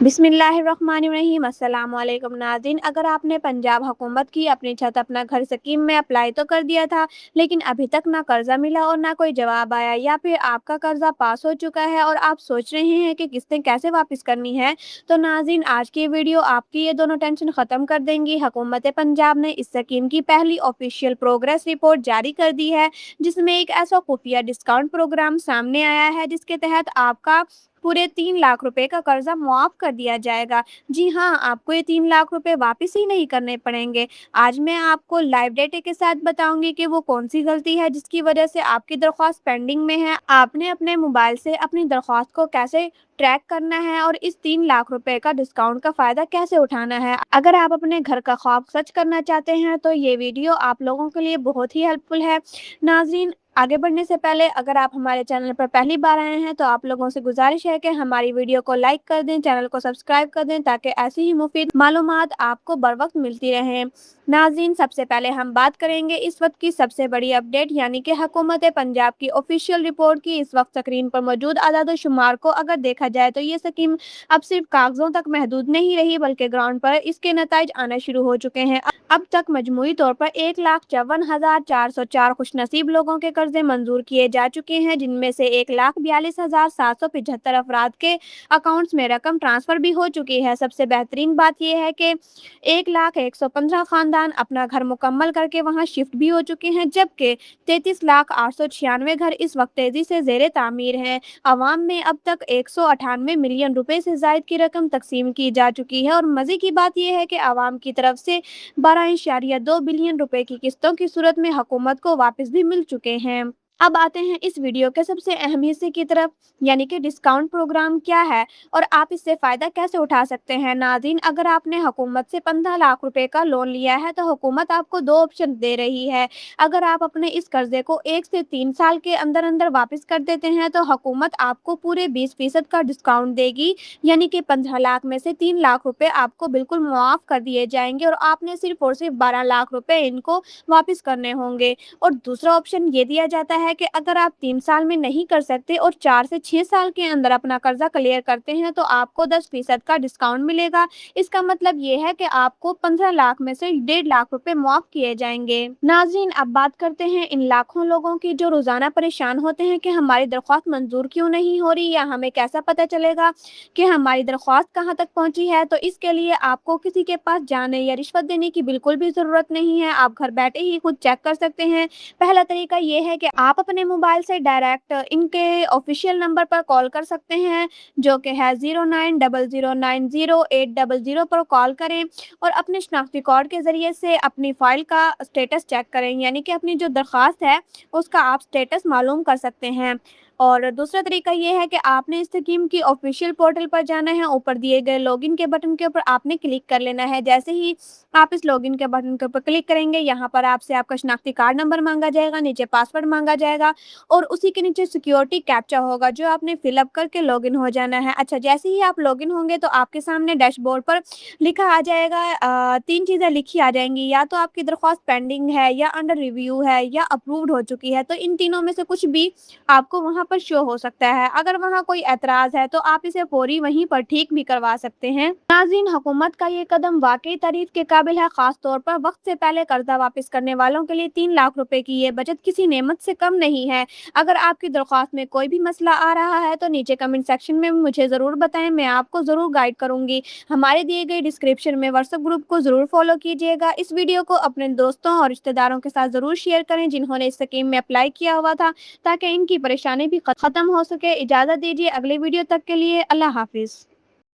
बिस्मिल्लाहिर्रहमानिर्रहीम। अस्सलामुअलैकुम नाज़रीन। अगर आपने पंजाब हुकूमत की अपनी छत अपना घर स्कीम में अप्लाई तो कर दिया था, लेकिन अभी तक ना कर्जा मिला और ना कोई जवाब आया, या फिर आपका कर्जा पास हो चुका है और आप सोच रहे हैं कि किस्तें कैसे वापस करनी है, तो नाज़रीन आज की वीडियो आपकी ये दोनों टेंशन ख़त्म कर देंगी। हुकूमत पंजाब ने इस स्कीम की पहली ऑफिशियल प्रोग्रेस रिपोर्ट जारी कर दी है, जिसमें एक ऐसा खुफिया डिस्काउंट प्रोग्राम सामने आया है जिसके तहत आपका पूरे 3 लाख रुपए का कर्जा मुआफ कर दिया जाएगा। जी हाँ, आपको ये 3 लाख रुपए वापस ही नहीं करने पड़ेंगे। आज मैं आपको लाइव डेटा के साथ बताऊंगी कि वो कौन सी गलती है जिसकी वजह से आपकी दरख्वास्त पेंडिंग में है। आपने अपने मोबाइल से अपनी दरख्वास्त को कैसे ट्रैक करना है और इस 3 लाख रुपए का डिस्काउंट का फ़ायदा कैसे उठाना है। अगर आप अपने घर का ख्वाब सच करना चाहते हैं तो ये वीडियो आप लोगों के लिए बहुत ही हेल्पफुल है। नाज़रीन, आगे बढ़ने से पहले अगर आप हमारे चैनल पर पहली बार आए हैं तो आप लोगों से गुजारिश है कि हमारी वीडियो को लाइक कर दें, चैनल को सब्सक्राइब कर दें, ताकि ऐसी ही मुफीद मालूमात आपको बर वक्त मिलती रहें। नाज़रीन, सबसे पहले हम बात करेंगे इस वक्त की सबसे बड़ी अपडेट, यानी कि हुकूमत पंजाब की ऑफिशियल रिपोर्ट की। इस वक्त स्क्रीन पर मौजूद अदाद शुमार को अगर देखा जाए तो ये स्कीम अब सिर्फ कागजों तक महदूद नहीं रही, बल्कि ग्राउंड पर इसके नताइज आना शुरू हो चुके हैं। अब तक मजमूई तौर पर 1,54,404 खुशनसीब लोगों के कर्जे मंजूर किए जा चुके हैं, जिनमें से 1,42,775 अफराद के अकाउंट्स में रकम ट्रांसफर भी हो चुकी है। सबसे बेहतरीन बात यह है कि 1,115 खानदान अपना घर मुकम्मल करके वहां शिफ्ट भी हो चुके हैं, जबकि 33,896 घर इस वक्त तेजी से जेर तामीर हैं। अवाम में अब तक 198 मिलियन रुपए से जायद की रकम तकसीम की जा चुकी है और मजे की बात यह है कि अवाम की तरफ से 12.2 बिलियन रुपए की किस्तों की सूरत में हुकूमत को वापस भी मिल चुके हैं। अब आते हैं इस वीडियो के सबसे अहम हिस्से की तरफ, यानी कि डिस्काउंट प्रोग्राम क्या है और आप इससे फ़ायदा कैसे उठा सकते हैं। नाज़रीन, अगर आपने हुकूमत से 15 लाख रुपए का लोन लिया है तो हुकूमत आपको 2 ऑप्शन दे रही है। अगर आप अपने इस कर्जे को 1 से 3 साल के अंदर अंदर वापस कर देते हैं तो हुकूमत आपको पूरे 20% का डिस्काउंट देगी, यानी कि 15 लाख में से 3 लाख रुपए आपको बिल्कुल मुआफ कर दिए जाएंगे और आपने सिर्फ और सिर्फ 12 लाख रुपए इनको वापस करने होंगे। और दूसरा ऑप्शन ये दिया जाता है कि अगर आप 3 साल में नहीं कर सकते और 4 से 6 साल के अंदर अपना कर्जा क्लियर करते हैं तो आपको 10% का डिस्काउंट मिलेगा। इसका मतलब ये है कि आपको 15 लाख में से 1.5 लाख रुपए मुआफ किए जाएंगे। नाज़रीन, अब बात करते हैं इन लाखों लोगों की जो रोजाना परेशान होते हैं कि हमारी दरख्वास्त मंजूर क्यों नहीं हो रही, या हमें कैसा पता चलेगा कि हमारी दरख्वास्त कहाँ तक पहुंची है। तो इसके लिए आपको किसी के पास जाने या रिश्वत देने की बिल्कुल भी ज़रूरत नहीं है। आप घर बैठे ही खुद चेक कर सकते हैं। पहला तरीका ये है कि आप अपने मोबाइल से डायरेक्ट इनके ऑफिशियल नंबर पर कॉल कर सकते हैं, जो कि है 0900908800 पर कॉल करें और अपने शनाख्ती कार्ड के ज़रिए से अपनी फ़ाइल का स्टेटस चेक करें, यानी कि अपनी जो दरख्वास्त है उसका आप स्टेटस मालूम कर सकते हैं। और दूसरा तरीका ये है कि आपने इस स्कीम की ऑफिशियल पोर्टल पर जाना है। ऊपर दिए गए लॉगिन के बटन के ऊपर आपने क्लिक कर लेना है। जैसे ही आप इस लॉगिन के बटन के ऊपर क्लिक करेंगे, यहाँ पर आपसे आपका शनाख्ती कार्ड नंबर मांगा जाएगा, नीचे पासवर्ड मांगा जाएगा और उसी के नीचे सिक्योरिटी कैप्चा होगा जो आपने फिलअप करके लॉगिन हो जाना है। अच्छा, जैसे ही आप लॉगिन होंगे तो आपके सामने डैशबोर्ड पर लिखा आ जाएगा, 3 चीज़ें लिखी आ जाएंगी, या तो आपकी दरख्वास्त पेंडिंग है, या अंडर रिव्यू है, या अप्रूव्ड हो चुकी है। तो इन तीनों में से कुछ भी आपको वहाँ पर शो हो सकता है। अगर वहाँ कोई एतराज़ है तो आप इसे फौरी वहीं पर ठीक भी करवा सकते हैं। नाज़रीन, हुकूमत का ये कदम वाकई तारीफ के काबिल है, खास तौर पर वक्त से पहले कर्जा वापस करने वालों के लिए 3 लाख रुपए की ये बचत किसी नेमत से कम नहीं है। अगर आपकी दरख्वास्त में कोई भी मसला आ रहा है तो नीचे कमेंट सेक्शन में मुझे ज़रूर बताएं, मैं आपको ज़रूर गाइड करूंगी। हमारे दिए गए डिस्क्रिप्शन में व्हाट्सएप ग्रुप को ज़रूर फॉलो कीजिएगा। इस वीडियो को अपने दोस्तों और रिश्तेदारों के साथ ज़रूर शेयर करें जिन्होंने इस स्कीम में अप्लाई किया हुआ था, ताकि इनकी परेशानी भी खत्म हो सके। इजाज़त दीजिए, अगले वीडियो तक के लिए अल्लाह हाफिज़।